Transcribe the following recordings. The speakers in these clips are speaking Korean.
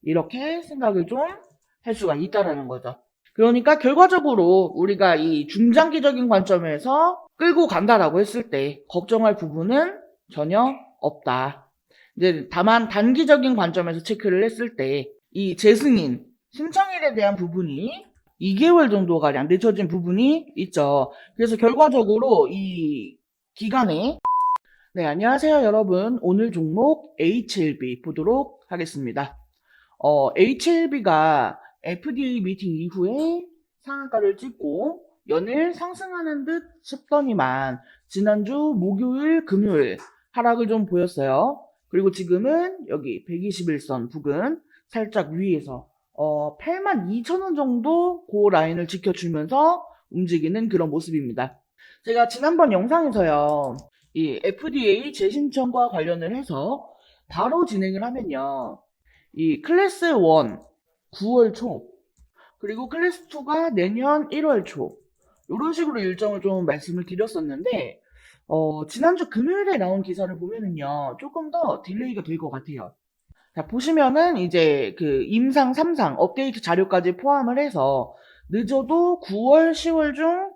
이렇게 생각을 좀 할 수가 있다라는 거죠. 그러니까 결과적으로 우리가 이 중장기적인 관점에서 끌고 간다라고 했을 때 걱정할 부분은 전혀 없다. 이제 다만 단기적인 관점에서 체크를 했을 때 이 재승인 신청일에 대한 부분이 2개월 정도가량 늦춰진 부분이 있죠. 그래서 결과적으로 이 기간에 네, 안녕하세요 여러분. 오늘 종목 HLB 보도록 하겠습니다. HLB가 FDA 미팅 이후에 상한가를 찍고 연일 상승하는 듯 싶더니만 지난주 목요일, 금요일 하락을 좀 보였어요. 그리고 지금은 여기 121선 부근 살짝 위에서 82,000원 정도 그 라인을 지켜주면서 움직이는 그런 모습입니다. 제가 지난번 영상에서요. 이 FDA 재신청과 관련을 해서 바로 진행을 하면요. 이 클래스 1 9월 초 그리고 클래스 2가 내년 1월 초 이런 식으로 일정을 좀 말씀을 드렸었는데 지난주 금요일에 나온 기사를 보면은요. 조금 더 딜레이가 될 것 같아요. 자, 보시면은 이제 그 임상 3상 업데이트 자료까지 포함을 해서 늦어도 9월, 10월 중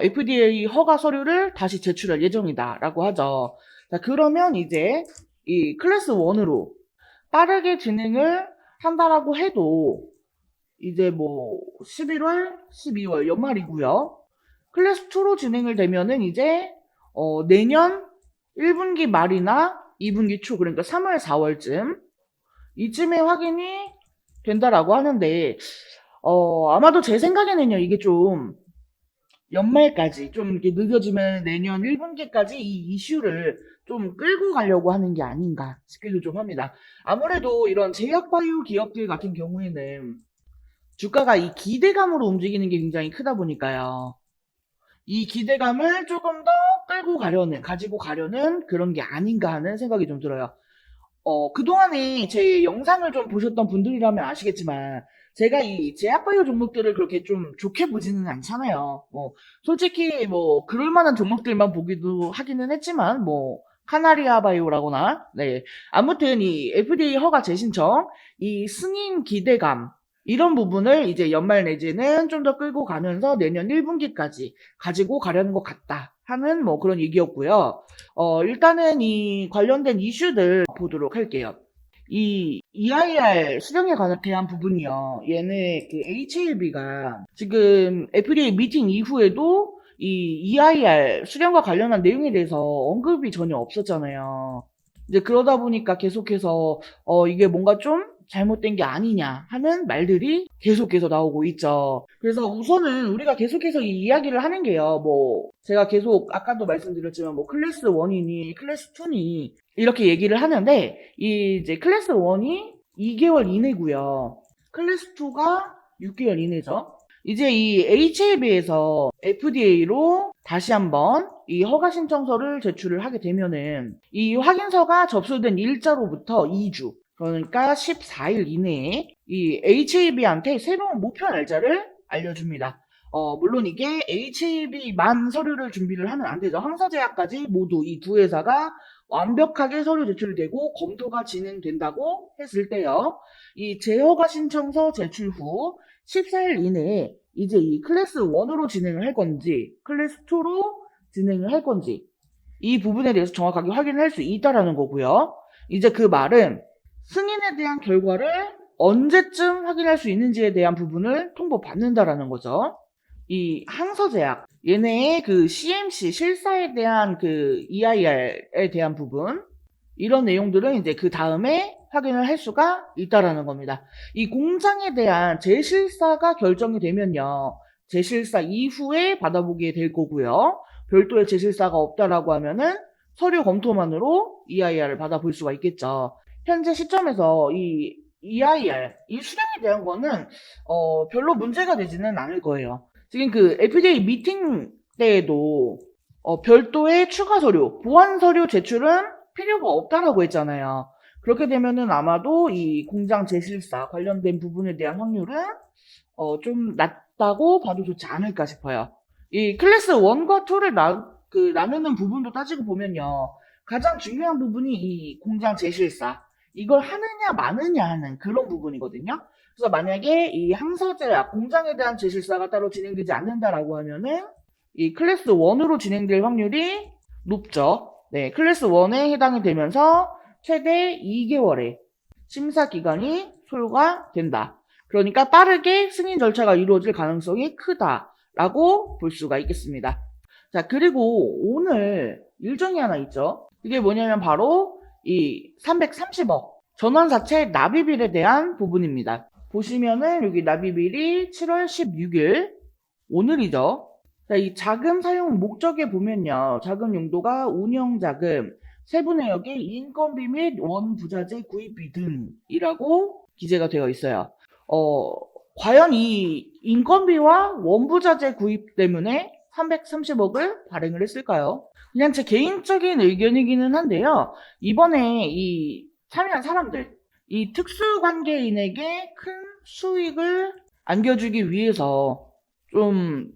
FDA 허가 서류를 다시 제출할 예정이다라고 하죠. 자, 그러면 이제 이 클래스 1으로 빠르게 진행을 한다라고 해도 이제 뭐 11월, 12월 연말이고요. 클래스 2로 진행을 되면은 이제 내년 1분기 말이나 2분기 초 그러니까 3월, 4월쯤 이쯤에 확인이 된다라고 하는데 아마도 제 생각에는요. 이게 좀 연말까지 좀 이렇게 늦어지면 내년 1분기까지 이 이슈를 좀 끌고 가려고 하는 게 아닌가 싶기도 좀 합니다. 아무래도 이런 제약바이오 기업들 같은 경우에는 주가가 이 기대감으로 움직이는 게 굉장히 크다 보니까요. 이 기대감을 조금 더 끌고 가려는, 가지고 가려는 그런 게 아닌가 하는 생각이 좀 들어요. 그동안에 제 영상을 좀 보셨던 분들이라면 아시겠지만, 제가 이 제약바이오 종목들을 그렇게 좀 좋게 보지는 않잖아요. 솔직히 그럴 만한 종목들만 보기도 하기는 했지만, 카나리아 바이오라거나, 네. 아무튼 이 FDA 허가 재신청, 이 승인 기대감, 이런 부분을 이제 연말 내지는 좀 더 끌고 가면서 내년 1분기까지 가지고 가려는 것 같다 하는 그런 얘기였고요. 일단은 이 관련된 이슈들 보도록 할게요. 이 EIR 수령에 대한 부분이요. 얘네 그 HLB가 지금 FDA 미팅 이후에도 이 EIR 수령과 관련한 내용에 대해서 언급이 전혀 없었잖아요. 이제 그러다 보니까 계속해서 이게 뭔가 좀 잘못된 게 아니냐 하는 말들이 계속해서 나오고 있죠. 그래서 우선은 우리가 계속해서 이 이야기를 하는 게요. 제가 계속 아까도 말씀드렸지만 클래스 1이니 클래스 2니 이렇게 얘기를 하는데 이제 클래스 1이 2개월 이내고요. 클래스 2가 6개월 이내죠. 이제 이 HLB에서 FDA로 다시 한번 이 허가 신청서를 제출을 하게 되면은 이 확인서가 접수된 일자로부터 2주 그러니까 14일 이내에 이 HAB한테 새로운 목표 날짜를 알려줍니다. 물론 이게 HAB만 서류를 준비를 하면 안 되죠. 항사제약까지 모두 이 두 회사가 완벽하게 서류 제출되고 검토가 진행된다고 했을 때요. 이 재허가 신청서 제출 후 14일 이내에 이제 이 클래스 1으로 진행을 할 건지 클래스 2로 진행을 할 건지 이 부분에 대해서 정확하게 확인을 할 수 있다라는 거고요. 이제 그 말은 승인에 대한 결과를 언제쯤 확인할 수 있는지에 대한 부분을 통보받는다라는 거죠. 이 항서제약 얘네의 그 CMC 실사에 대한 그 EIR에 대한 부분 이런 내용들은 이제 그 다음에 확인을 할 수가 있다라는 겁니다. 이 공장에 대한 재실사가 결정이 되면요. 재실사 이후에 받아보게 될 거고요. 별도의 재실사가 없다라고 하면은 서류 검토만으로 EIR을 받아볼 수가 있겠죠. 현재 시점에서 이 EIR, 이 수량에 대한 거는 별로 문제가 되지는 않을 거예요. 지금 그 FDA 미팅 때에도 별도의 추가 서류, 보완 서류 제출은 필요가 없다라고 했잖아요. 그렇게 되면은 아마도 이 공장 재실사 관련된 부분에 대한 확률은 좀 낮다고 봐도 좋지 않을까 싶어요. 이 클래스 1과 2를 나누는 부분도 따지고 보면요. 가장 중요한 부분이 이 공장 재실사. 이걸 하느냐 마느냐 하는 그런 부분이거든요. 그래서 만약에 이 항서제약 공장에 대한 제실사가 따로 진행되지 않는다라고 하면은 이 클래스 1으로 진행될 확률이 높죠. 네, 클래스 1에 해당이 되면서 최대 2개월의 심사 기간이 소요가 된다. 그러니까 빠르게 승인 절차가 이루어질 가능성이 크다라고 볼 수가 있겠습니다. 자, 그리고 오늘 일정이 하나 있죠. 이게 뭐냐면 바로 이 330억 전환사채 납입일에 대한 부분입니다. 보시면은 여기 납입일이 7월 16일 오늘이죠. 자, 이 자금 사용 목적에 보면요. 자금 용도가 운영자금, 세부내역의 인건비 및 원부자재 구입비 등이라고 기재가 되어 있어요. 과연 이 인건비와 원부자재 구입 때문에 330억을 발행을 했을까요? 그냥 제 개인적인 의견이기는 한데요. 이번에 이 참여한 사람들, 이 특수관계인에게 큰 수익을 안겨주기 위해서 좀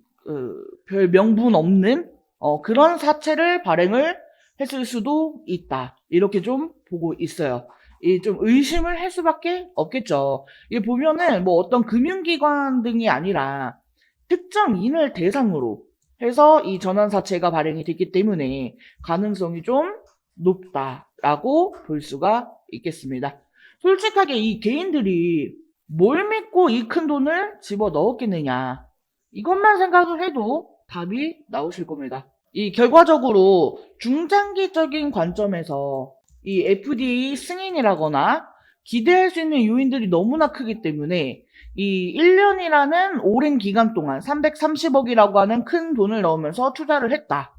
별 명분 없는 그런 사채를 발행을 했을 수도 있다. 이렇게 좀 보고 있어요. 이 좀 의심을 할 수밖에 없겠죠. 이게 보면은 뭐 어떤 금융기관 등이 아니라 특정인을 대상으로 해서 이 전환사채가 발행이 됐기 때문에 가능성이 좀 높다라고 볼 수가 있겠습니다. 솔직하게 이 개인들이 뭘 믿고 이 큰 돈을 집어 넣었겠느냐. 이것만 생각을 해도 답이 나오실 겁니다. 이 결과적으로 중장기적인 관점에서 이 FDA 승인이라거나 기대할 수 있는 요인들이 너무나 크기 때문에 이 1년이라는 오랜 기간 동안 330억이라고 하는 큰 돈을 넣으면서 투자를 했다.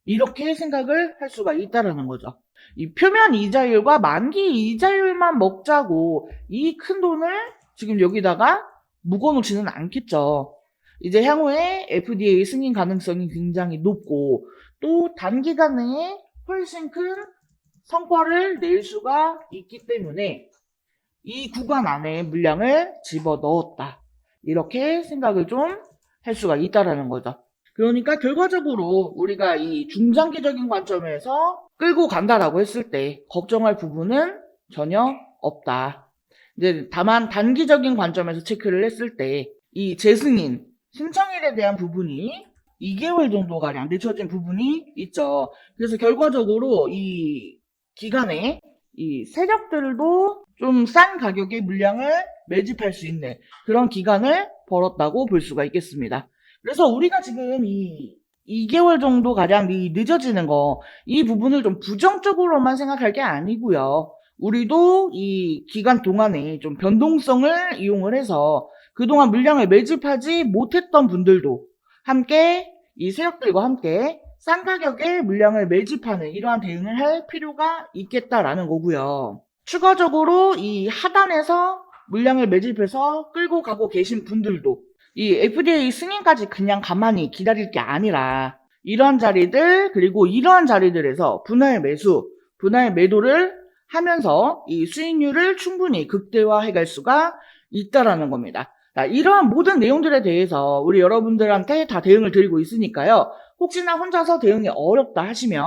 이렇게 생각을 할 수가 있다라는 거죠. 이 표면 이자율과 만기 이자율만 먹자고 이 큰 돈을 지금 여기다가 묵어놓지는 않겠죠. 이제 향후에 FDA 승인 가능성이 굉장히 높고 또 단기간 내에 훨씬 큰 성과를 낼 수가 있기 때문에 이 구간 안에 물량을 집어 넣었다. 이렇게 생각을 좀 할 수가 있다라는 거죠. 그러니까 결과적으로 우리가 이 중장기적인 관점에서 끌고 간다라고 했을 때 걱정할 부분은 전혀 없다. 이제 다만 단기적인 관점에서 체크를 했을 때 이 재승인 신청일에 대한 부분이 2개월 정도가량 늦춰진 부분이 있죠. 그래서 결과적으로 이 기간에 이 세력들도 좀 싼 가격에 물량을 매집할 수 있는 그런 기간을 벌었다고 볼 수가 있겠습니다. 그래서 우리가 지금 이 2개월 정도 가량 이 늦어지는 거, 이 부분을 좀 부정적으로만 생각할 게 아니고요. 우리도 이 기간 동안에 좀 변동성을 이용을 해서 그동안 물량을 매집하지 못했던 분들도 함께 이 세력들과 함께 싼 가격에 물량을 매집하는 이러한 대응을 할 필요가 있겠다라는 거고요. 추가적으로 이 하단에서 물량을 매집해서 끌고 가고 계신 분들도 이 FDA 승인까지 그냥 가만히 기다릴 게 아니라 이러한 자리들 그리고 이러한 자리들에서 분할 매수, 분할 매도를 하면서 이 수익률을 충분히 극대화해 갈 수가 있다라는 겁니다. 자, 이러한 모든 내용들에 대해서 우리 여러분들한테 다 대응을 드리고 있으니까요. 혹시나 혼자서 대응이 어렵다 하시면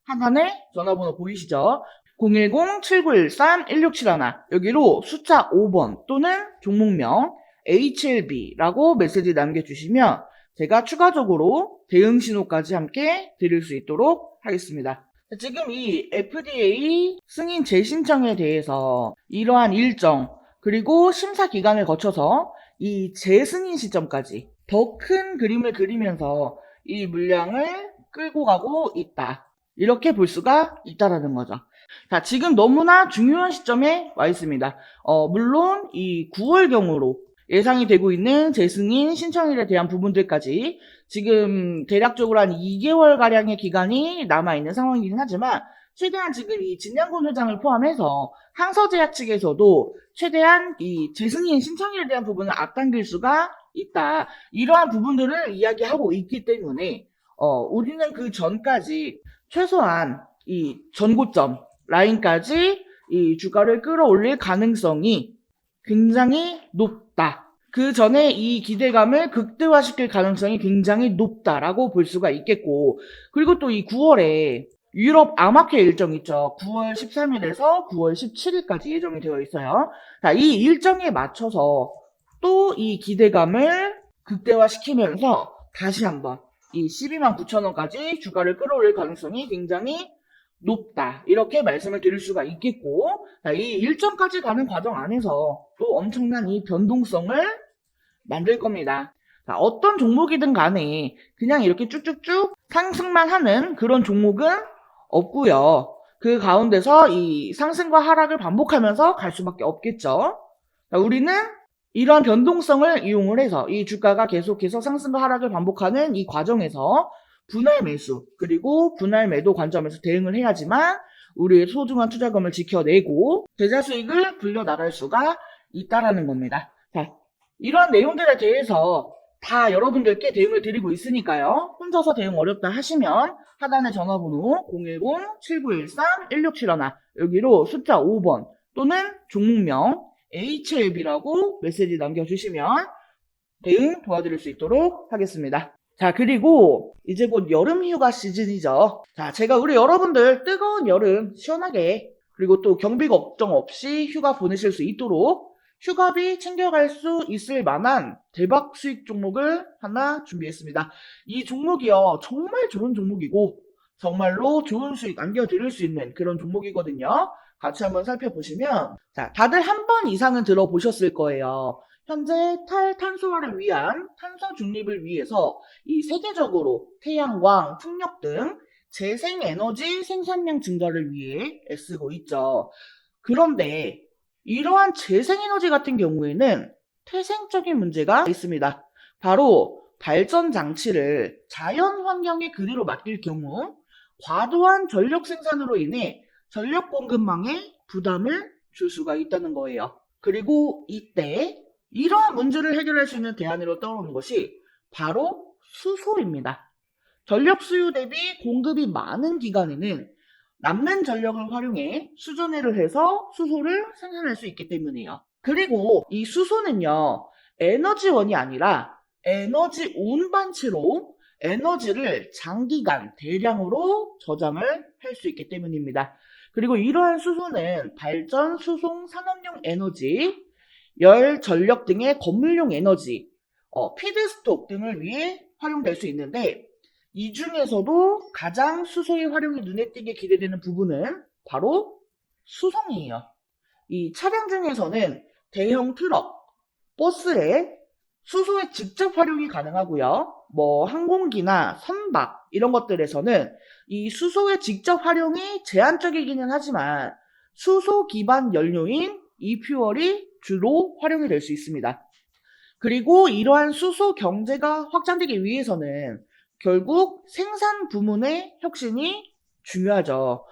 하단에 전화번호 보이시죠? 010-7913-1671 여기로 숫자 5번 또는 종목명 HLB라고 메시지 남겨주시면 제가 추가적으로 대응 신호까지 함께 드릴 수 있도록 하겠습니다. 지금 이 FDA 승인 재신청에 대해서 이러한 일정 그리고 심사 기간을 거쳐서 이 재승인 시점까지 더 큰 그림을 그리면서 이 물량을 끌고 가고 있다. 이렇게 볼 수가 있다라는 거죠. 자, 지금 너무나 중요한 시점에 와 있습니다. 물론 이 9월경으로 예상이 되고 있는 재승인 신청일에 대한 부분들까지 지금 대략적으로 한 2개월가량의 기간이 남아있는 상황이긴 하지만 최대한 지금 이 진양군 회장을 포함해서 항서제약 측에서도 최대한 이 재승인 신청일에 대한 부분을 앞당길 수가 있다. 이러한 부분들을 이야기하고 있기 때문에 우리는 그 전까지 최소한 이 전고점 라인까지 이 주가를 끌어올릴 가능성이 굉장히 높다. 그 전에 이 기대감을 극대화시킬 가능성이 굉장히 높다라고 볼 수가 있겠고, 그리고 또 이 9월에 유럽 암흑회 일정 있죠. 9월 13일에서 9월 17일까지 예정이 되어 있어요. 자, 이 일정에 맞춰서 또 이 기대감을 극대화시키면서 다시 한번 이 12만 9천 원까지 주가를 끌어올릴 가능성이 굉장히 높다. 이렇게 말씀을 드릴 수가 있겠고, 자, 이 일정까지 가는 과정 안에서 또 엄청난 이 변동성을 만들 겁니다. 자, 어떤 종목이든 간에 그냥 이렇게 쭉쭉쭉 상승만 하는 그런 종목은 없고요. 그 가운데서 이 상승과 하락을 반복하면서 갈 수밖에 없겠죠. 자, 우리는 이러한 변동성을 이용을 해서 이 주가가 계속해서 상승과 하락을 반복하는 이 과정에서 분할 매수 그리고 분할 매도 관점에서 대응을 해야지만 우리의 소중한 투자금을 지켜내고 계좌 수익을 불려나갈 수가 있다라는 겁니다. 자, 이러한 내용들에 대해서 다 여러분들께 대응을 드리고 있으니까요. 혼자서 대응 어렵다 하시면 하단의 전화번호 010-7913-1671 여기로 숫자 5번 또는 종목명 HLB라고 메시지 남겨주시면 대응 도와드릴 수 있도록 하겠습니다. 자, 그리고 이제 곧 여름 휴가 시즌이죠. 자, 제가 우리 여러분들 뜨거운 여름 시원하게 그리고 또 경비 걱정 없이 휴가 보내실 수 있도록 휴가비 챙겨갈 수 있을 만한 대박 수익 종목을 하나 준비했습니다. 이 종목이요, 정말 좋은 종목이고 정말로 좋은 수익 안겨드릴 수 있는 그런 종목이거든요. 같이 한번 살펴보시면, 자, 다들 한 번 이상은 들어보셨을 거예요. 현재 탈탄소화를 위한 탄소 중립을 위해서 이 세계적으로 태양광, 풍력 등 재생에너지 생산량 증가를 위해 애쓰고 있죠. 그런데 이러한 재생에너지 같은 경우에는 태생적인 문제가 있습니다. 바로 발전 장치를 자연 환경에 그대로 맡길 경우 과도한 전력 생산으로 인해 전력 공급망에 부담을 줄 수가 있다는 거예요. 그리고 이때 이러한 문제를 해결할 수 있는 대안으로 떠오르는 것이 바로 수소입니다. 전력 수요 대비 공급이 많은 기간에는 남는 전력을 활용해 수전해를 해서 수소를 생산할 수 있기 때문이에요. 그리고 이 수소는요, 에너지원이 아니라 에너지 운반체로 에너지를 장기간 대량으로 저장을 할 수 있기 때문입니다. 그리고 이러한 수소는 발전, 수송, 산업용 에너지, 열, 전력 등의 건물용 에너지, 피드스톡 등을 위해 활용될 수 있는데 이 중에서도 가장 수소의 활용이 눈에 띄게 기대되는 부분은 바로 수송이에요. 이 차량 중에서는 대형 트럭, 버스에 수소의 직접 활용이 가능하고요. 뭐 항공기나 선박 이런 것들에서는 이 수소의 직접 활용이 제한적이기는 하지만 수소 기반 연료인 이퓨얼이 주로 활용이 될 수 있습니다. 그리고 이러한 수소 경제가 확장되기 위해서는 결국 생산 부문의 혁신이 중요하죠.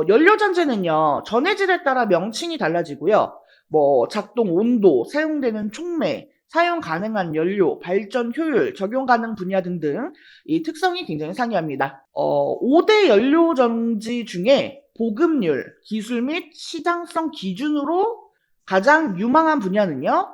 연료전지는요, 전해질에 따라 명칭이 달라지고요. 뭐, 작동 온도, 사용되는 촉매, 사용 가능한 연료, 발전 효율, 적용 가능 분야 등등 이 특성이 굉장히 상이합니다. 5대 연료전지 중에 보급률, 기술 및 시장성 기준으로 가장 유망한 분야는요,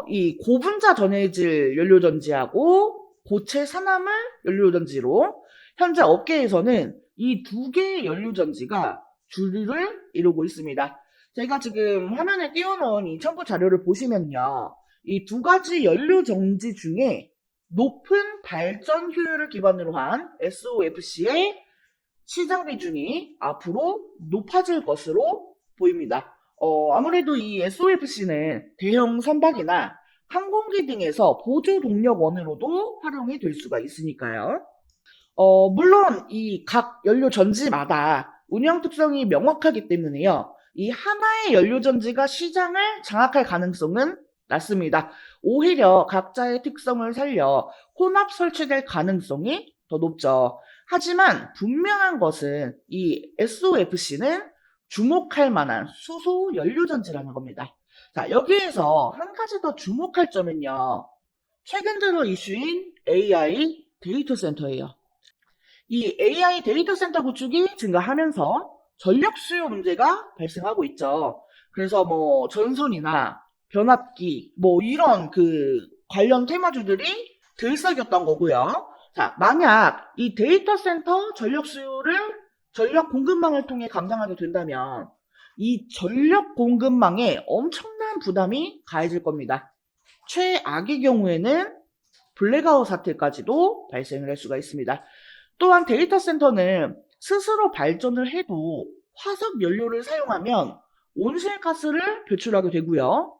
이 고분자 전해질 연료전지하고 고체 산화물 연료전지로 현재 업계에서는 이 두 개의 연료전지가 주류를 이루고 있습니다. 제가 지금 화면에 띄워놓은 이 첨부 자료를 보시면요. 이 두 가지 연료전지 중에 높은 발전 효율을 기반으로 한 SOFC의 시장 비중이 앞으로 높아질 것으로 보입니다. 아무래도 이 SOFC는 대형 선박이나 항공기 등에서 보조 동력원으로도 활용이 될 수가 있으니까요. 물론 이 각 연료 전지마다 운영 특성이 명확하기 때문에요. 이 하나의 연료 전지가 시장을 장악할 가능성은 낮습니다. 오히려 각자의 특성을 살려 혼합 설치될 가능성이 더 높죠. 하지만 분명한 것은 이 SOFC는 주목할 만한 수소 연료 전지라는 겁니다. 자, 여기에서 한 가지 더 주목할 점은요. 최근 들어 이슈인 AI 데이터 센터예요. 이 AI 데이터 센터 구축이 증가하면서 전력 수요 문제가 발생하고 있죠. 그래서 뭐 전선이나 변압기 뭐 이런 그 관련 테마주들이 들썩였던 거고요. 자, 만약 이 데이터 센터 전력 수요를 전력 공급망을 통해 감당하게 된다면 이 전력 공급망에 엄청난 부담이 가해질 겁니다. 최악의 경우에는 블랙아웃 사태까지도 발생을 할 수가 있습니다. 또한 데이터 센터는 스스로 발전을 해도 화석 연료를 사용하면 온실가스를 배출하게 되고요.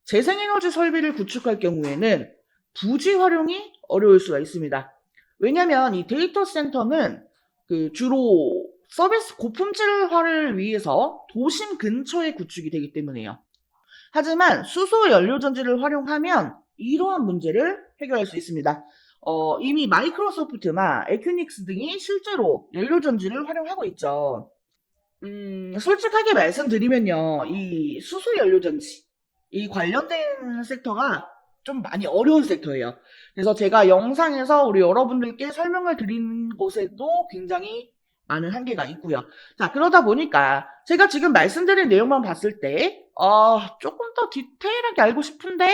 재생에너지 설비를 구축할 경우에는 부지 활용이 어려울 수가 있습니다. 왜냐하면 이 데이터 센터는 주로 서비스 고품질화를 위해서 도심 근처에 구축이 되기 때문에요. 하지만 수소 연료 전지를 활용하면 이러한 문제를 해결할 수 있습니다. 이미 마이크로소프트나 에큐닉스 등이 실제로 연료 전지를 활용하고 있죠. 솔직하게 말씀드리면요, 이 수소 연료 전지, 이 관련된 섹터가 좀 많이 어려운 섹터예요. 그래서 제가 영상에서 우리 여러분들께 설명을 드린 곳에도 굉장히 많은 한계가 있고요. 자, 그러다 보니까 제가 지금 말씀드린 내용만 봤을 때 조금 더 디테일하게 알고 싶은데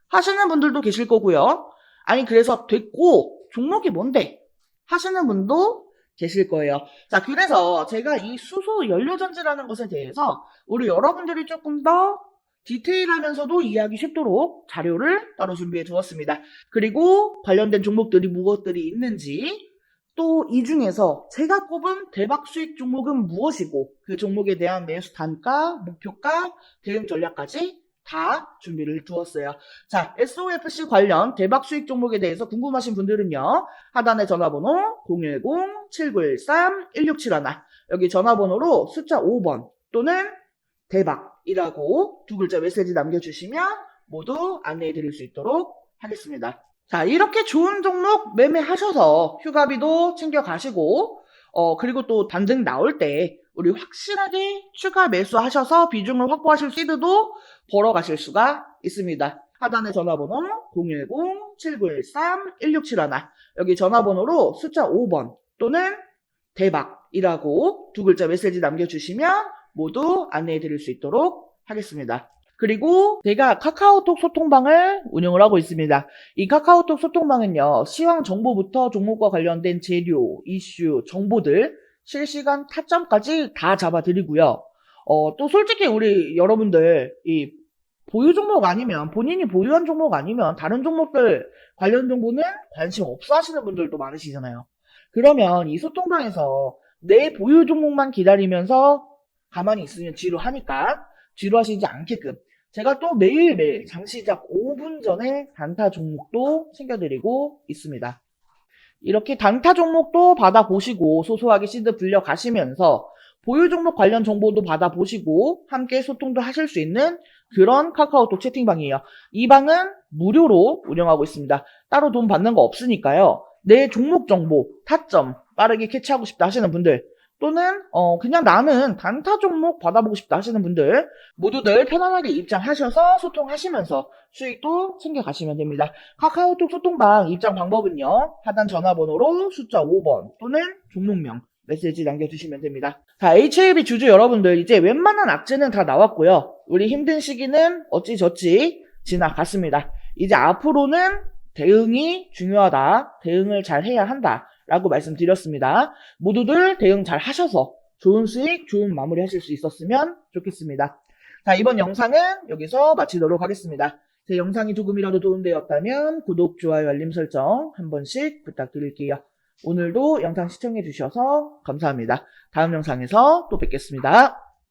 하시는 분들도 계실 거고요. 아니, 그래서 됐고 종목이 뭔데 하시는 분도 계실 거예요. 자, 그래서 제가 이 수소 연료전지라는 것에 대해서 우리 여러분들이 조금 더 디테일하면서도 이해하기 쉽도록 자료를 따로 준비해 두었습니다. 그리고 관련된 종목들이 무엇들이 있는지, 또 이 중에서 제가 꼽은 대박 수익 종목은 무엇이고 그 종목에 대한 매수 단가, 목표가, 대응 전략까지 다 준비를 두었어요. 자, SOFC 관련 대박 수익 종목에 대해서 궁금하신 분들은요, 하단의 전화번호 010-7913-1671 여기 전화번호로 숫자 5번 또는 대박이라고 두 글자 메시지 남겨주시면 모두 안내해 드릴 수 있도록 하겠습니다. 자, 이렇게 좋은 종목 매매하셔서 휴가비도 챙겨가시고 그리고 또 단등 나올 때 우리 확실하게 추가 매수하셔서 비중을 확보하실 시드도 벌어가실 수가 있습니다. 하단의 전화번호 010-7913-1671 여기 전화번호로 숫자 5번 또는 대박이라고 두 글자 메시지 남겨주시면 모두 안내해 드릴 수 있도록 하겠습니다. 그리고 제가 카카오톡 소통방을 운영을 하고 있습니다. 이 카카오톡 소통방은요, 시황 정보부터 종목과 관련된 재료, 이슈, 정보들, 실시간 타점까지 다 잡아드리고요. 또 솔직히 우리 여러분들, 이 보유 종목 아니면, 본인이 보유한 종목 아니면 다른 종목들 관련 정보는 관심 없어 하시는 분들도 많으시잖아요. 그러면 이 소통방에서 내 보유 종목만 기다리면서 가만히 있으면 지루하니까 지루하시지 않게끔 제가 또 매일매일 장 시작 5분 전에 단타 종목도 챙겨드리고 있습니다. 이렇게 단타 종목도 받아보시고 소소하게 시드 불려 가시면서 보유 종목 관련 정보도 받아보시고 함께 소통도 하실 수 있는 그런 카카오톡 채팅방이에요. 이 방은 무료로 운영하고 있습니다. 따로 돈 받는 거 없으니까요. 내 종목 정보, 타점 빠르게 캐치하고 싶다 하시는 분들 또는 그냥 나는 단타 종목 받아보고 싶다 하시는 분들 모두들 편안하게 입장하셔서 소통하시면서 수익도 챙겨가시면 됩니다. 카카오톡 소통방 입장 방법은요, 하단 전화번호로 숫자 5번 또는 종목명 메시지 남겨주시면 됩니다. 자, HAB 주주 여러분들 이제 웬만한 악재는 다 나왔고요. 우리 힘든 시기는 어찌저찌 지나갔습니다. 이제 앞으로는 대응이 중요하다. 대응을 잘 해야 한다. 라고 말씀드렸습니다. 모두들 대응 잘 하셔서 좋은 수익, 좋은 마무리 하실 수 있었으면 좋겠습니다. 자, 이번 영상은 여기서 마치도록 하겠습니다. 제 영상이 조금이라도 도움되었다면 구독, 좋아요, 알림 설정 한 번씩 부탁드릴게요. 오늘도 영상 시청해 주셔서 감사합니다. 다음 영상에서 또 뵙겠습니다.